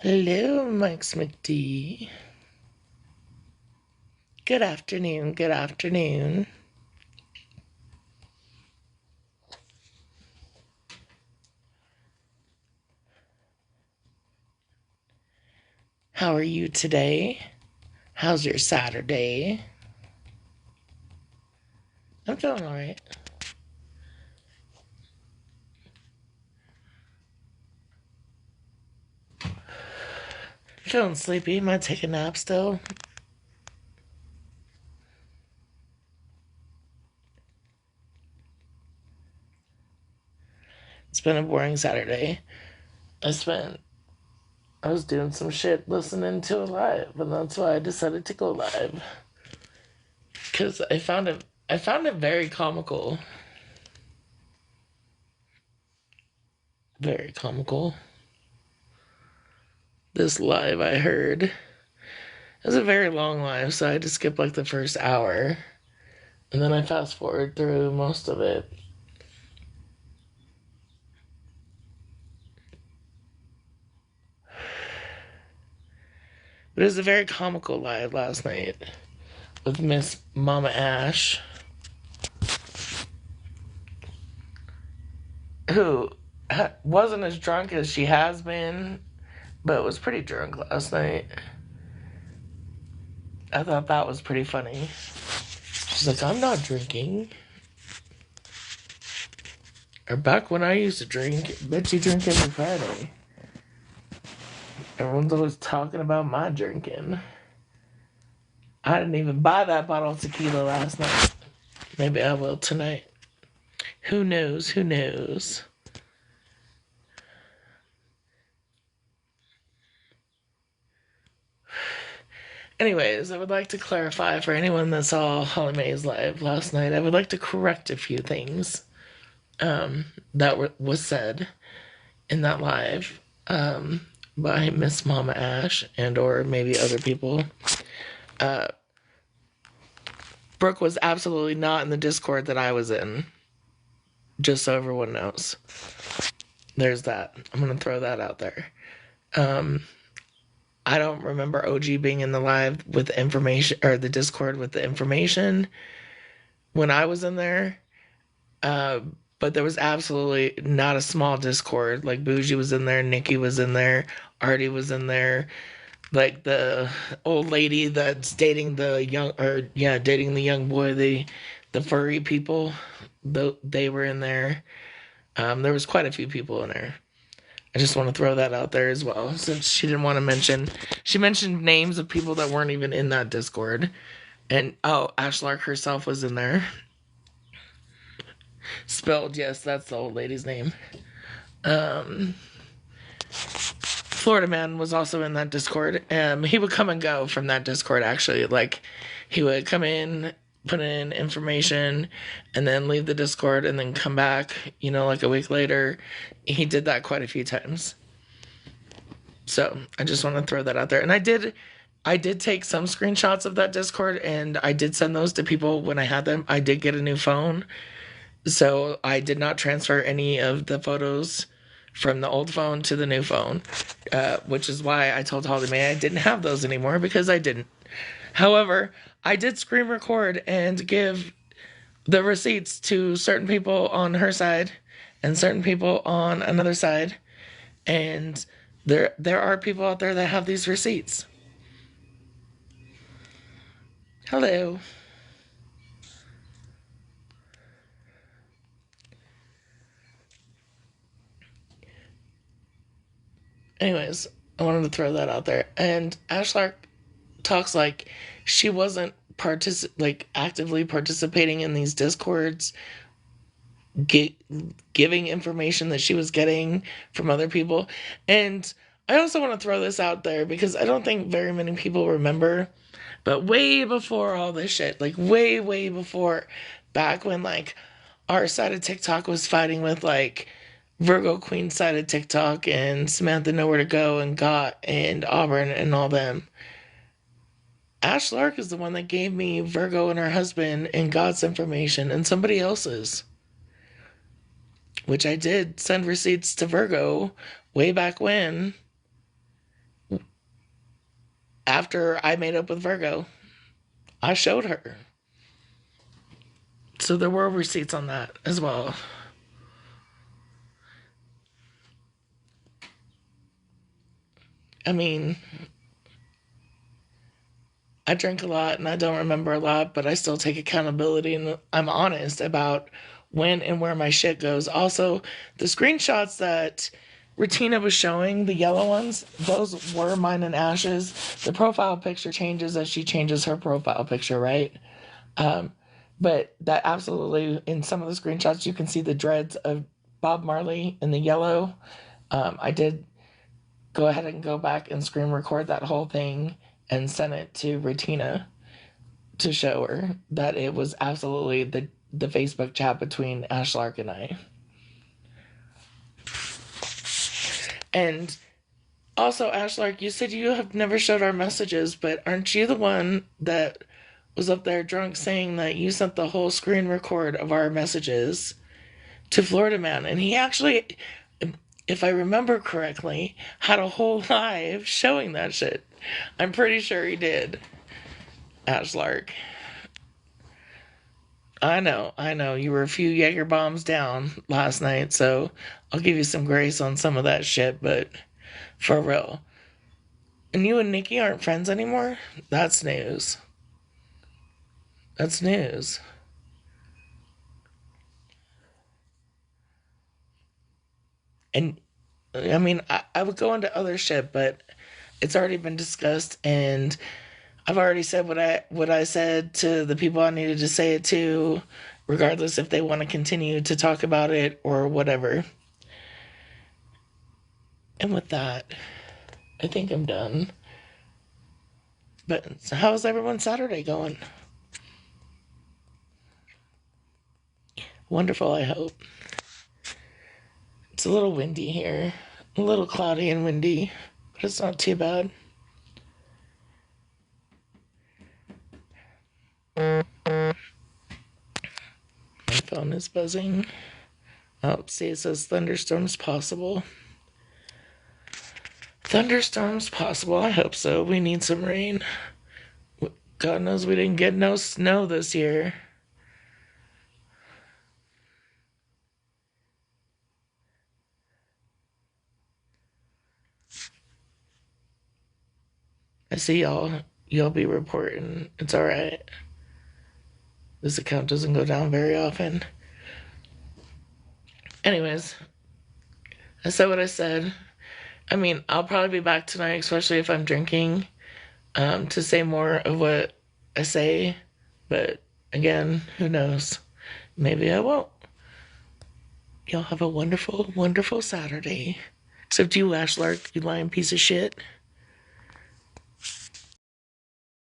Hello, Mike McD. Good afternoon, good afternoon. How are you today? How's your Saturday? I'm feeling alright. Feeling sleepy. Might take a nap still. It's been a boring Saturday. I was doing some shit listening to it live, and that's why I decided to go live. Cause I found it very comical. Very comical. This live I heard. It was a very long live, so I had to skip like the first hour. And then I fast forward through most of it. But it was a very comical live last night with Miss Mama Ash, who wasn't as drunk as she has been, but was pretty drunk last night. I thought that was pretty funny. She's like, I'm not drinking. Or back when I used to drink, bet you drink every Friday. Everyone's always talking about my drinking. I didn't even buy that bottle of tequila last night. Maybe I will tonight. Who knows? Who knows? Anyways, I would like to clarify for anyone that saw Holly Mae's live last night, I would like to correct a few things that was said in that live by Miss Mama Ash and or maybe other people. Brooke was absolutely not in the Discord that I was in. Just so everyone knows. There's that. I'm going to throw that out there. I don't remember OG being in the live with the information, or the Discord with the information when I was in there. But there was absolutely not a small Discord. Like Bougie was in there, Nikki was in there, Artie was in there. Like the old lady that's dating the dating the young boy, the furry people, they were in there. There was quite a few people in there. I just want to throw that out there as well, since she didn't want to mention. She mentioned names of people that weren't even in that Discord. And, oh, Ash Lark herself was in there. Spelled, yes, that's the old lady's name. Florida Man was also in that Discord. He would come and go from that Discord, actually. Like, he would come in, put in information, and then leave the Discord, and then come back, like a week later. He did that quite a few times. So, I just want to throw that out there. And I did take some screenshots of that Discord, and I did send those to people when I had them. I did get a new phone, so I did not transfer any of the photos from the old phone to the new phone, which is why I told Holly Mae I didn't have those anymore, because I didn't. However, I did screen record and give the receipts to certain people on her side and certain people on another side, and there are people out there that have these receipts. Hello. Anyways, I wanted to throw that out there. And Ash Lark talks like she wasn't actively participating in these discords, giving information that she was getting from other people. And I also want to throw this out there because I don't think very many people remember, but way before all this shit, like way before, back when like our side of TikTok was fighting with like Virgo Queen side of TikTok and Samantha Nowhere to Go and Got and Auburn and all them. Ash Lark is the one that gave me Virgo and her husband and God's information and somebody else's. Which I did send receipts to Virgo way back when. after I made up with Virgo. I showed her. So there were receipts on that as well. I mean, I drink a lot and I don't remember a lot, but I still take accountability and I'm honest about when and where my shit goes. Also, the screenshots that Retina was showing, the yellow ones, those were mine and Ash's. The profile picture changes as she changes her profile picture, right? Um, but that absolutely, in some of the screenshots, you can see the dreads of Bob Marley in the yellow. I did go ahead and go back and screen record that whole thing and send it to Retina to show her that it was absolutely the Facebook chat between Ash Lark and I. And also, Ash Lark, you said you have never showed our messages, but aren't you the one that was up there drunk saying that you sent the whole screen record of our messages to Florida Man? And he actually, if I remember correctly, had a whole live showing that shit. I'm pretty sure he did. Ash Lark. I know. You were a few Jaeger bombs down last night, so I'll give you some grace on some of that shit, but for real. And you and Nikki aren't friends anymore? That's news. That's news. And I mean, I would go into other shit, but it's already been discussed, and I've already said what I said to the people I needed to say it to, regardless if they want to continue to talk about it or whatever. And with that, I think I'm done. But so how's everyone's Saturday going? Wonderful, I hope. It's a little windy here, a little cloudy and windy, but it's not too bad. My phone is buzzing. Oh, see, it says thunderstorms possible. Thunderstorms possible. I hope so. We need some rain. God knows we didn't get no snow this year. I see y'all. Y'all be reporting. It's alright. This account doesn't go down very often. Anyways, I said what I said. I mean, I'll probably be back tonight, especially if I'm drinking, to say more of what I say. But again, who knows? Maybe I won't. Y'all have a wonderful, wonderful Saturday. Except you, Ash Lark, you lying piece of shit.